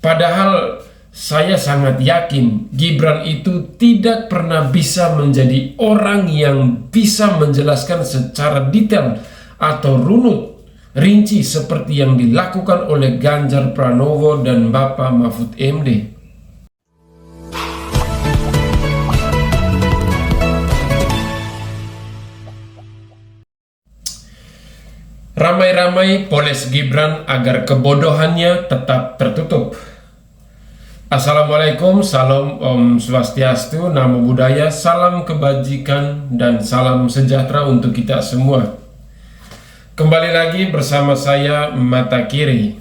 Padahal saya sangat yakin Gibran itu tidak pernah bisa menjadi orang yang bisa menjelaskan secara detail atau runut, rinci seperti yang dilakukan oleh Ganjar Pranowo dan Bapak Mahfud MD. Ramai-ramai poles Gibran agar kebodohannya tetap tertutup. Assalamualaikum, salam Om Swastiastu, Namo Buddhaya, salam kebajikan dan salam sejahtera untuk kita semua. Kembali lagi bersama saya Mata Kiri.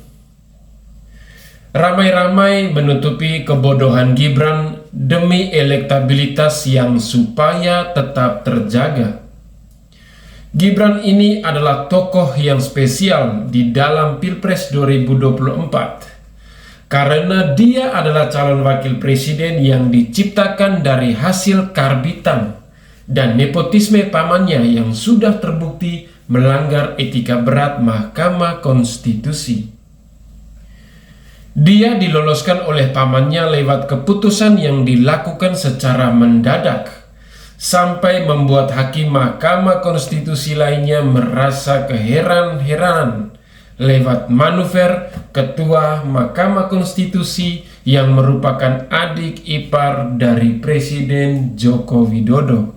Ramai-ramai menutupi kebodohan Gibran demi elektabilitas yang supaya tetap terjaga. Gibran ini adalah tokoh yang spesial di dalam Pilpres 2024 karena dia adalah calon wakil presiden yang diciptakan dari hasil karbitan dan nepotisme pamannya yang sudah terbukti melanggar etika berat Mahkamah Konstitusi. Dia diloloskan oleh pamannya lewat keputusan yang dilakukan secara mendadak, sampai membuat hakim Mahkamah Konstitusi lainnya merasa keheran-heranan lewat manuver Ketua Mahkamah Konstitusi yang merupakan adik ipar dari Presiden Joko Widodo.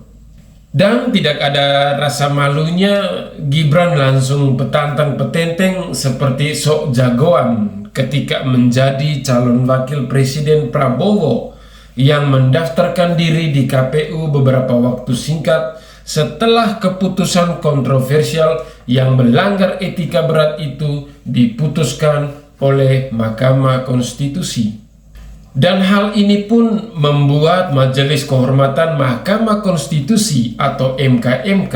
Dan tidak ada rasa malunya, Gibran langsung petantang petenteng seperti sok jagoan ketika menjadi calon wakil Presiden Prabowo yang mendaftarkan diri di KPU beberapa waktu singkat setelah keputusan kontroversial yang melanggar etika berat itu diputuskan oleh Mahkamah Konstitusi. Dan hal ini pun membuat Majelis Kehormatan Mahkamah Konstitusi atau MKMK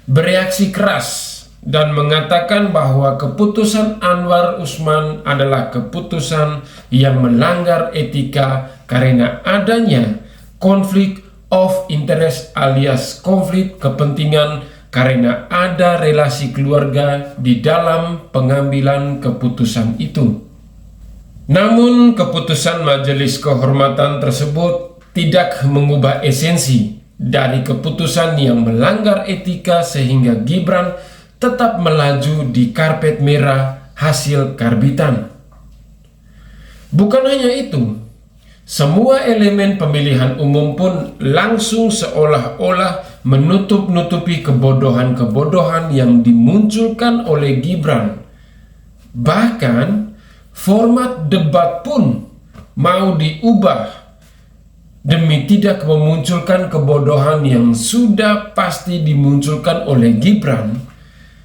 bereaksi keras dan mengatakan bahwa keputusan Anwar Usman adalah keputusan yang melanggar etika karena adanya konflik of interest alias konflik kepentingan karena ada relasi keluarga di dalam pengambilan keputusan itu. Namun keputusan Majelis Kehormatan tersebut tidak mengubah esensi dari keputusan yang melanggar etika sehingga Gibran tetap melaju di karpet merah hasil karbitan. Bukan hanya itu, semua elemen pemilihan umum pun langsung seolah-olah menutup-nutupi kebodohan-kebodohan yang dimunculkan oleh Gibran. Bahkan format debat pun mau diubah demi tidak memunculkan kebodohan yang sudah pasti dimunculkan oleh Gibran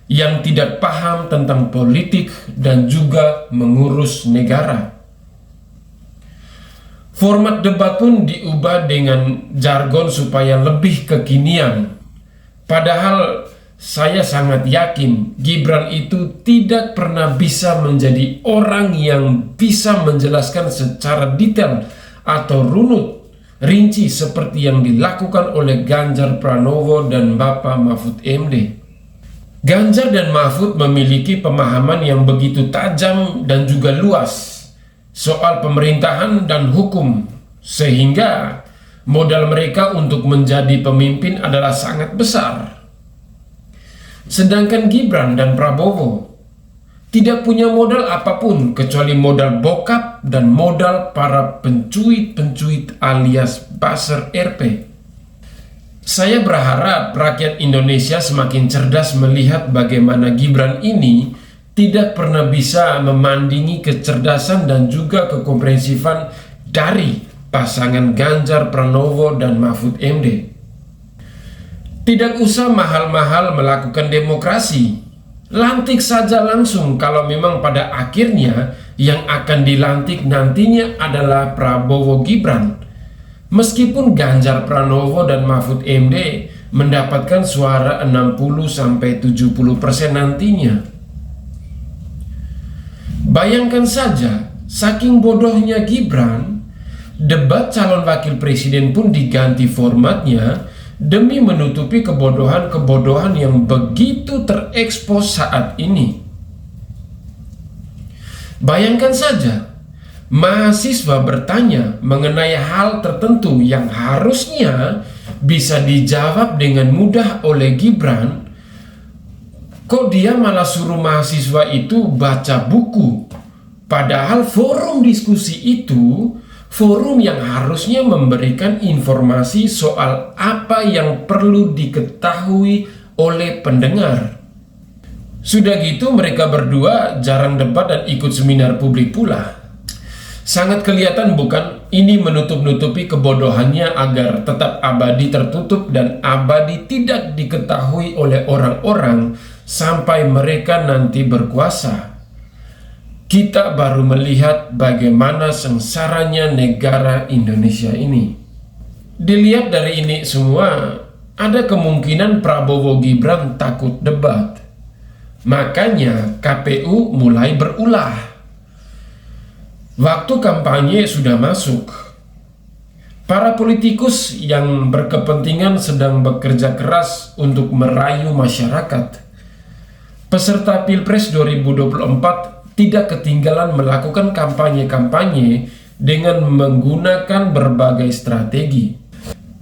yang tidak paham tentang politik dan juga mengurus negara. Format debat pun diubah dengan jargon supaya lebih kekinian. Padahal saya sangat yakin Gibran itu tidak pernah bisa menjadi orang yang bisa menjelaskan secara detail atau runut, rinci seperti yang dilakukan oleh Ganjar Pranowo dan Bapak Mahfud MD. Ganjar dan Mahfud memiliki pemahaman yang begitu tajam dan juga luas soal pemerintahan dan hukum, sehingga modal mereka untuk menjadi pemimpin adalah sangat besar. Sedangkan Gibran dan Prabowo tidak punya modal apapun kecuali modal bokap dan modal para pencuit-pencuit alias buzzer RP. Saya berharap rakyat Indonesia semakin cerdas melihat bagaimana Gibran ini tidak pernah bisa memandingi kecerdasan dan juga kekomprehensifan dari pasangan Ganjar Pranowo dan Mahfud MD. Tidak usah mahal-mahal melakukan demokrasi. Lantik saja langsung kalau memang pada akhirnya yang akan dilantik nantinya adalah Prabowo Gibran. Meskipun Ganjar Pranowo dan Mahfud MD mendapatkan suara 60-70% nantinya. Bayangkan saja, saking bodohnya Gibran, debat calon wakil presiden pun diganti formatnya demi menutupi kebodohan-kebodohan yang begitu terekspos saat ini. Bayangkan saja, mahasiswa bertanya mengenai hal tertentu yang harusnya bisa dijawab dengan mudah oleh Gibran, kok dia malah suruh mahasiswa itu baca buku. Padahal forum diskusi itu forum yang harusnya memberikan informasi soal apa yang perlu diketahui oleh pendengar. Sudah gitu mereka berdua jarang debat dan ikut seminar publik pula. Sangat kelihatan bukan, ini menutup-nutupi kebodohannya agar tetap abadi tertutup dan abadi tidak diketahui oleh orang-orang sampai mereka nanti berkuasa. Kita baru melihat bagaimana sengsaranya negara Indonesia ini. Dilihat dari ini semua, ada kemungkinan Prabowo Gibran takut debat. Makanya KPU mulai berulah. Waktu kampanye sudah masuk. Para politikus yang berkepentingan sedang bekerja keras untuk merayu masyarakat. Peserta Pilpres 2024 tidak ketinggalan melakukan kampanye-kampanye dengan menggunakan berbagai strategi.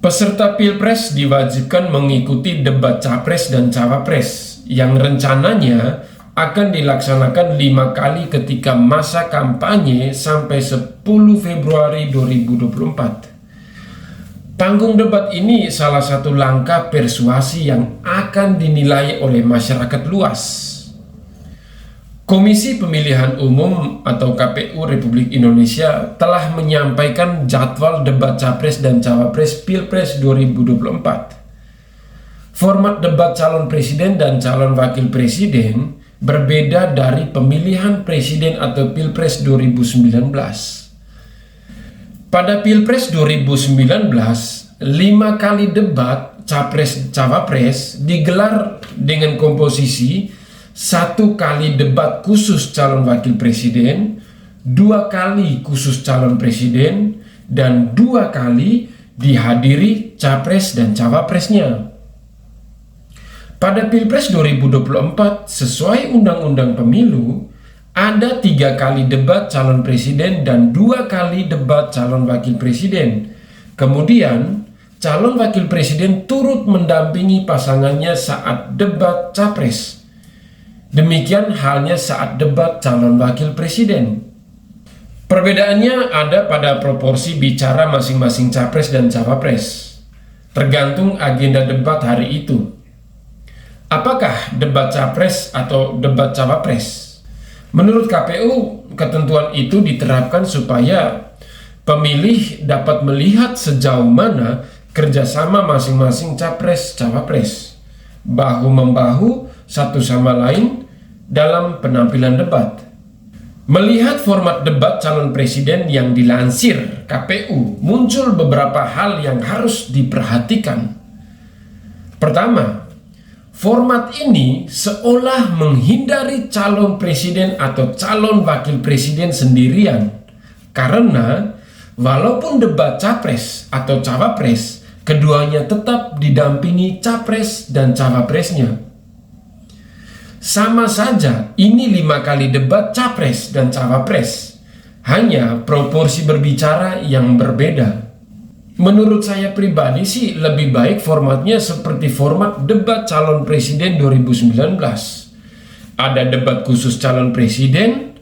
Peserta Pilpres diwajibkan mengikuti debat Capres dan Cawapres yang rencananya akan dilaksanakan 5 kali ketika masa kampanye sampai 10 Februari 2024. Panggung debat ini salah satu langkah persuasi yang akan dinilai oleh masyarakat luas. Komisi Pemilihan Umum atau KPU Republik Indonesia telah menyampaikan jadwal debat Capres dan Cawapres Pilpres 2024. Format debat calon presiden dan calon wakil presiden berbeda dari pemilihan presiden atau Pilpres 2019. Pada Pilpres 2019, 5 kali debat Capres-Cawapres digelar dengan komposisi 1 kali debat khusus calon wakil presiden, 2 kali khusus calon presiden, dan 2 kali dihadiri Capres dan Cawapresnya. Pada Pilpres 2024, sesuai Undang-Undang Pemilu, ada 3 kali debat calon presiden dan 2 kali debat calon wakil presiden. Kemudian, calon wakil presiden turut mendampingi pasangannya saat debat Capres. Demikian halnya saat debat calon wakil presiden. Perbedaannya ada pada proporsi bicara masing-masing Capres dan Cawapres, tergantung agenda debat hari itu. Apakah debat Capres atau debat Cawapres? Menurut KPU, ketentuan itu diterapkan supaya pemilih dapat melihat sejauh mana kerjasama masing-masing Capres-Cawapres, bahu-membahu satu sama lain dalam penampilan debat. Melihat format debat calon presiden yang dilansir KPU, muncul beberapa hal yang harus diperhatikan. Pertama, format ini seolah menghindari calon presiden atau calon wakil presiden sendirian. Karena walaupun debat Capres atau Cawapres, keduanya tetap didampingi Capres dan Cawapresnya. Sama saja, ini 5 kali debat Capres dan Cawapres. Hanya proporsi berbicara yang berbeda. Menurut saya pribadi sih lebih baik formatnya seperti format debat calon presiden 2019. Ada debat khusus calon presiden,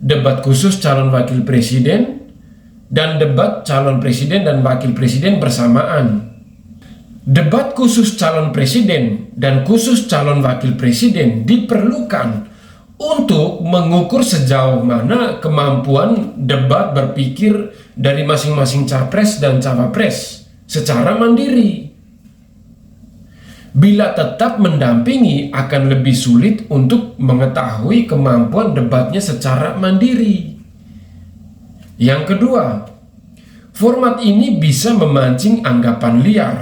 debat khusus calon wakil presiden, dan debat calon presiden dan wakil presiden bersamaan. Debat khusus calon presiden dan khusus calon wakil presiden diperlukan untuk mengukur sejauh mana kemampuan debat berpikir dari masing-masing Capres dan Cawapres secara mandiri. Bila tetap mendampingi akan lebih sulit untuk mengetahui kemampuan debatnya secara mandiri. Yang kedua, format ini bisa memancing anggapan liar.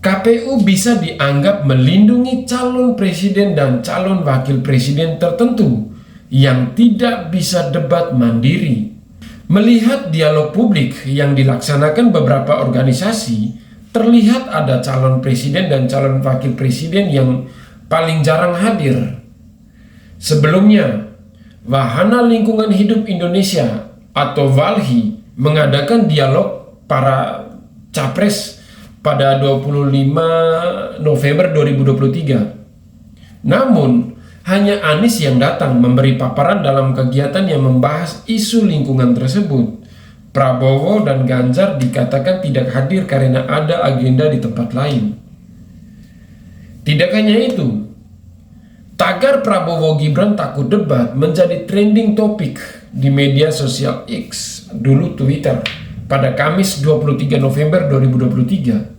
KPU bisa dianggap melindungi calon presiden dan calon wakil presiden tertentu yang tidak bisa debat mandiri. Melihat dialog publik yang dilaksanakan beberapa organisasi, terlihat ada calon presiden dan calon wakil presiden yang paling jarang hadir. Sebelumnya, Wahana Lingkungan Hidup Indonesia atau WALHI mengadakan dialog para capres pada 25 November 2023. Namun, hanya Anies yang datang memberi paparan dalam kegiatan yang membahas isu lingkungan tersebut. Prabowo dan Ganjar dikatakan tidak hadir karena ada agenda di tempat lain. Tidak hanya itu, tagar Prabowo Gibran takut debat menjadi trending topik di media sosial X, dulu Twitter, pada Kamis 23 November 2023.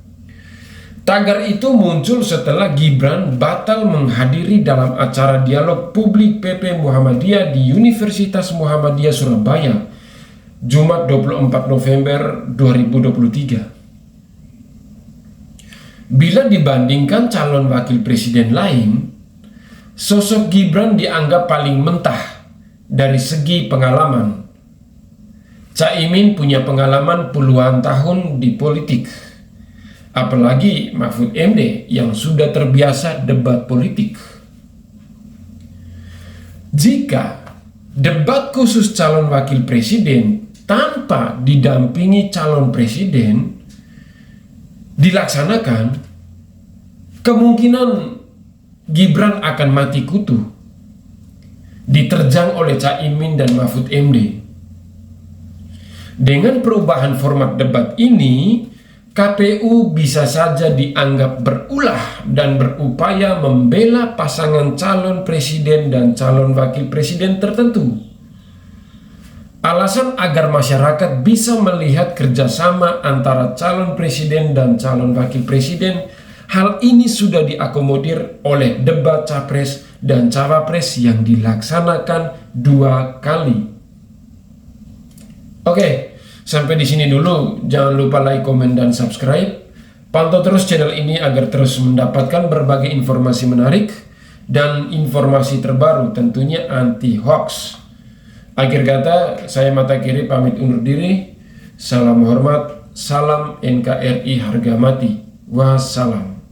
Tagar itu muncul setelah Gibran batal menghadiri dalam acara dialog publik PP Muhammadiyah di Universitas Muhammadiyah Surabaya, Jumat 24 November 2023. Bila dibandingkan calon wakil presiden lain, sosok Gibran dianggap paling mentah dari segi pengalaman. Caimin punya pengalaman puluhan tahun di politik, apalagi Mahfud MD yang sudah terbiasa debat politik. Jika debat khusus calon wakil presiden tanpa didampingi calon presiden dilaksanakan, kemungkinan Gibran akan mati kutu, diterjang oleh Caimin dan Mahfud MD. Dengan perubahan format debat ini, KPU bisa saja dianggap berulah dan berupaya membela pasangan calon presiden dan calon wakil presiden tertentu. Alasan agar masyarakat bisa melihat kerjasama antara calon presiden dan calon wakil presiden, hal ini sudah diakomodir oleh debat capres dan cawapres yang dilaksanakan 2 kali. Oke. Sampai di sini dulu, jangan lupa like, komen, dan subscribe. Pantau terus channel ini agar terus mendapatkan berbagai informasi menarik dan informasi terbaru, tentunya anti hoax. Akhir kata, saya Mata Kiri pamit undur diri. Salam hormat, salam NKRI harga mati. Wassalam.